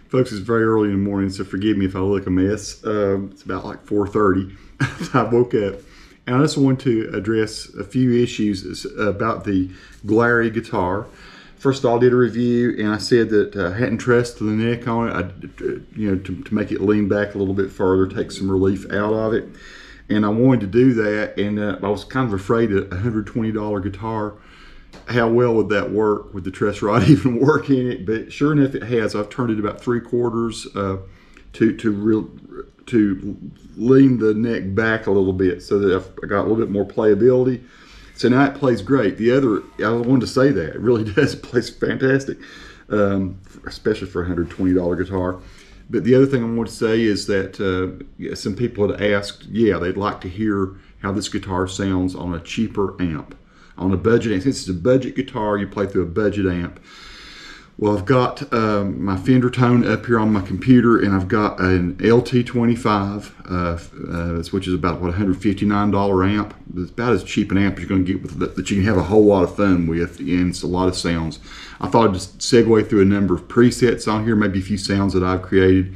Folks, it's very early in the morning, so forgive me if I look a mess. It's about like 4:30. I woke up, and I just want to address a few issues about the Glarry guitar. First of all, I did a review, and I said that I hadn't trusted the neck on it. To make it lean back a little bit further, take some relief out of it. And I wanted to do that, and I was kind of afraid that a $120 guitar, how well would that work? Would the truss rod even work in it? But sure enough, it has. I've turned it about 3/4 to lean the neck back a little bit so that I got a little bit more playability. So now it plays great. I wanted to say that it really does. It plays fantastic, especially for a $120 guitar. But the other thing I want to say is that some people had asked, they'd like to hear how this guitar sounds on a cheaper amp, on a budget amp. Since it's a budget guitar, you play through a budget amp. Well, I've got my Fender tone up here on my computer, and I've got an LT25, which is about, what, $159 amp. It's about as cheap an amp as you're going to get that you can have a whole lot of fun with, and it's a lot of sounds. I thought I'd just segue through a number of presets on here, maybe a few sounds that I've created.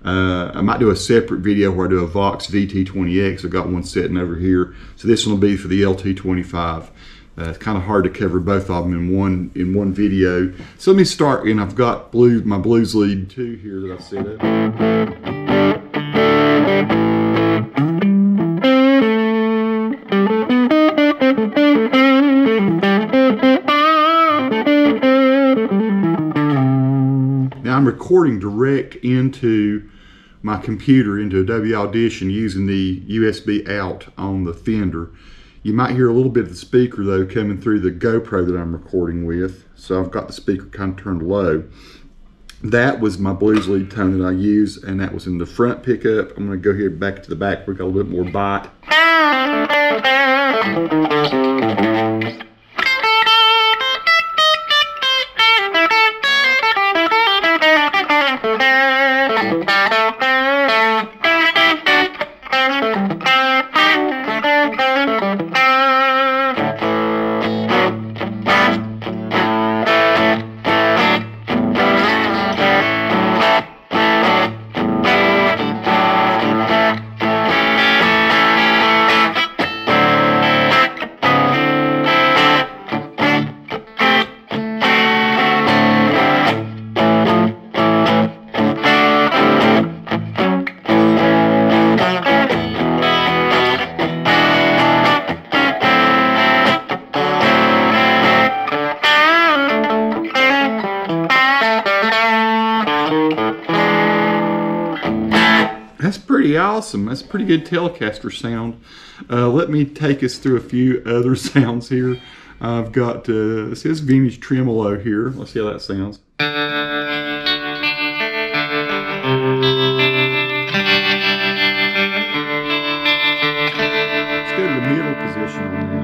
I might do a separate video where I do a Vox VT20X. I've got one sitting over here. So this one will be for the LT25. It's kind of hard to cover both of them in one video. So let me start, and I've got my blues lead 2 here that I've set up. Now I'm recording direct into my computer, into Adobe Audition, using the USB out on the Fender. You might hear a little bit of the speaker though coming through the GoPro that I'm recording with. So I've got the speaker kind of turned low. That was my blues lead tone that I used, and that was in the front pickup. I'm going to go here back to the back. We've got a little bit more bite. That's pretty awesome. That's a pretty good Telecaster sound. Let me take us through a few other sounds here. I've got, this is vintage tremolo here. Let's see how that sounds. Let's go to the middle position on that.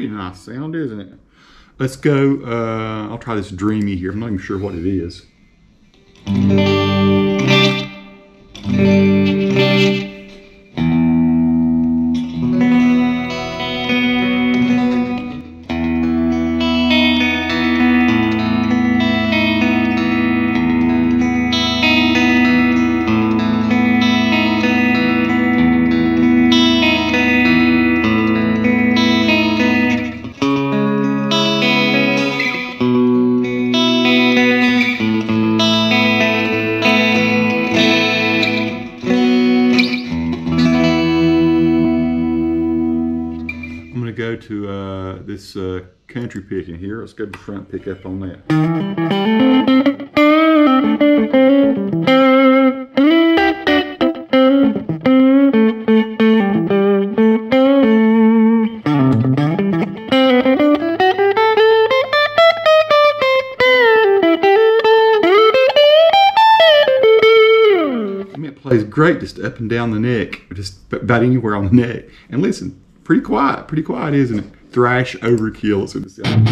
Nice sound, isn't it? Let's go, I'll try this dreamy here. I'm not even sure what it is. Go to this country picking here. Let's go to the front pickup on that. I mean, it plays great to just up and down the neck, just about anywhere on the neck. And listen, pretty quiet, isn't it? Thrash overkill, it's gonna sound.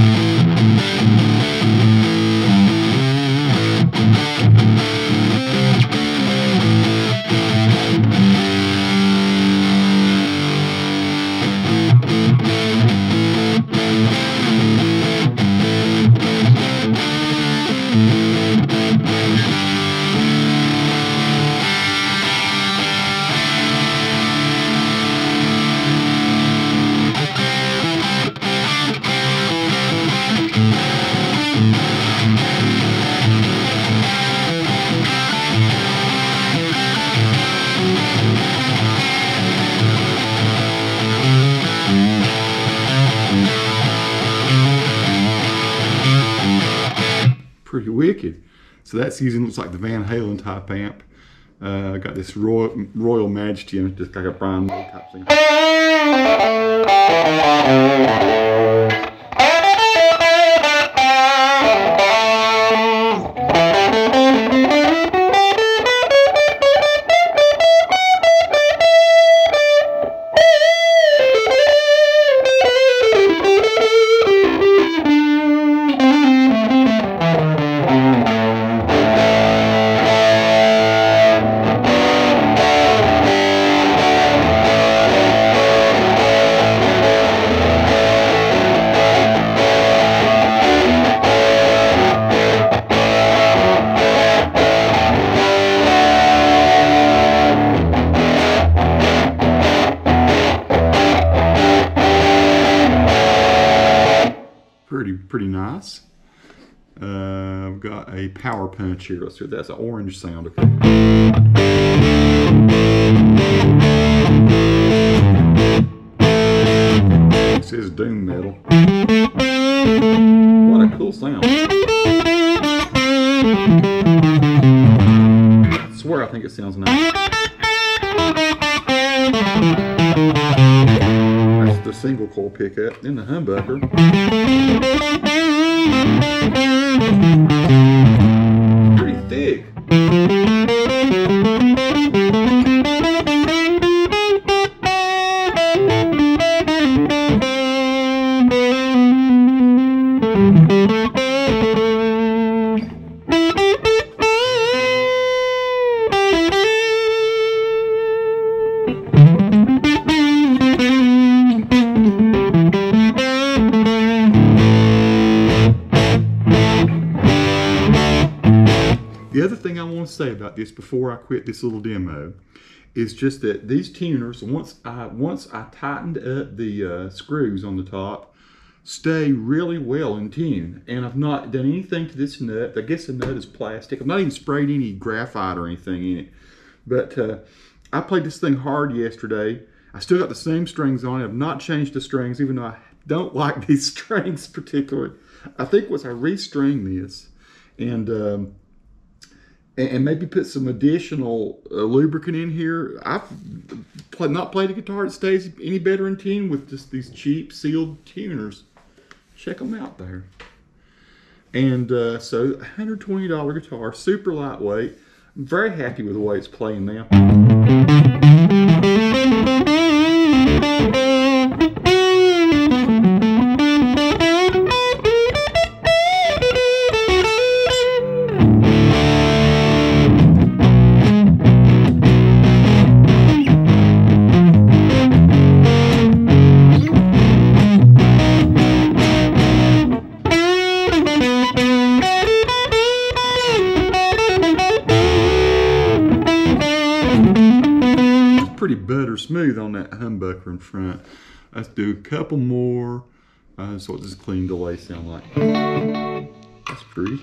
Pretty wicked. So that's using, looks like the Van Halen type amp. Got this Royal Majesty and just like a Brian May type thing. Pretty nice. I've got a power punch here. Let's see, that's an orange sound. Okay. This is doom metal. What a cool sound. I swear I think it sounds nice. That's the single coil pickup, then the humbucker. Pretty thick. The other thing I want to say about this before I quit this little demo is just that these tuners, once I tightened up the screws on the top, stay really well in tune. And I've not done anything to this nut. I guess the nut is plastic. I've not even sprayed any graphite or anything in it. But I played this thing hard yesterday. I still got the same strings on it. I've not changed the strings, even though I don't like these strings particularly. I think once I restring this and maybe put some additional lubricant in here, I've not played a guitar that stays any better in tune with just these cheap sealed tuners. Check them out there. And so $120 guitar, super lightweight. I'm very happy with the way it's playing now. Pretty butter smooth on that humbucker in front. Let's do a couple more. So what does clean delay sound like? That's pretty.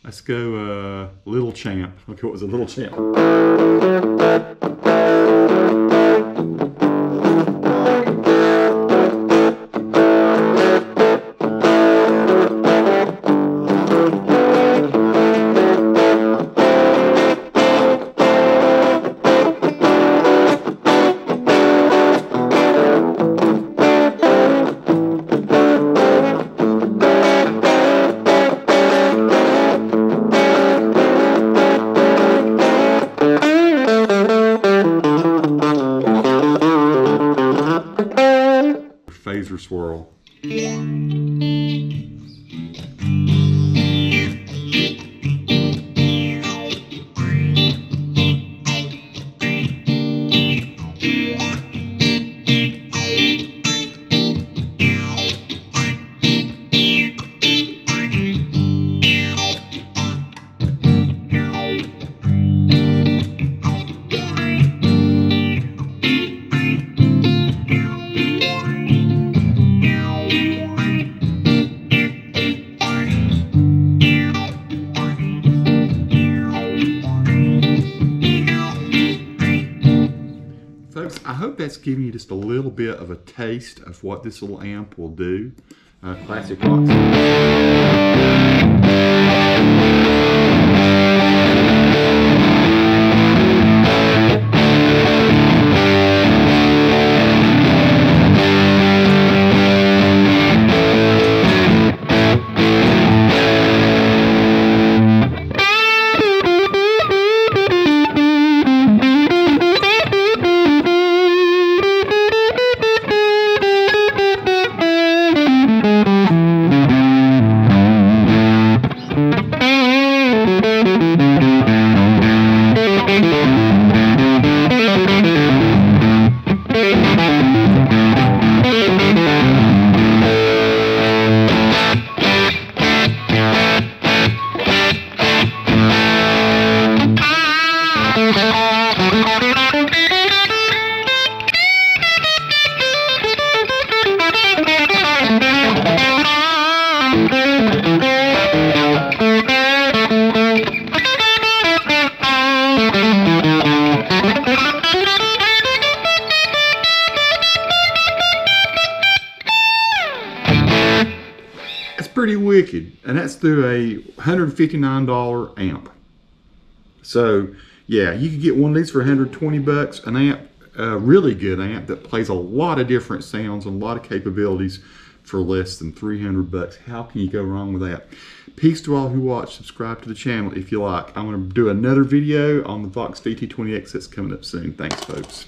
Let's go Little Champ. Okay, what was a Little Champ? laser swirl. Folks, I hope that's giving you just a little bit of a taste of what this little amp will do. Classic rock. Pretty wicked, and that's through a $159 amp. So yeah, you could get one of these for 120 bucks, an amp, a really good amp that plays a lot of different sounds and a lot of capabilities for less than 300 bucks. How can you go wrong with that? Peace to all who watch. Subscribe to the channel if you like. I'm going to do another video on the Vox VT20X that's coming up soon. Thanks, folks.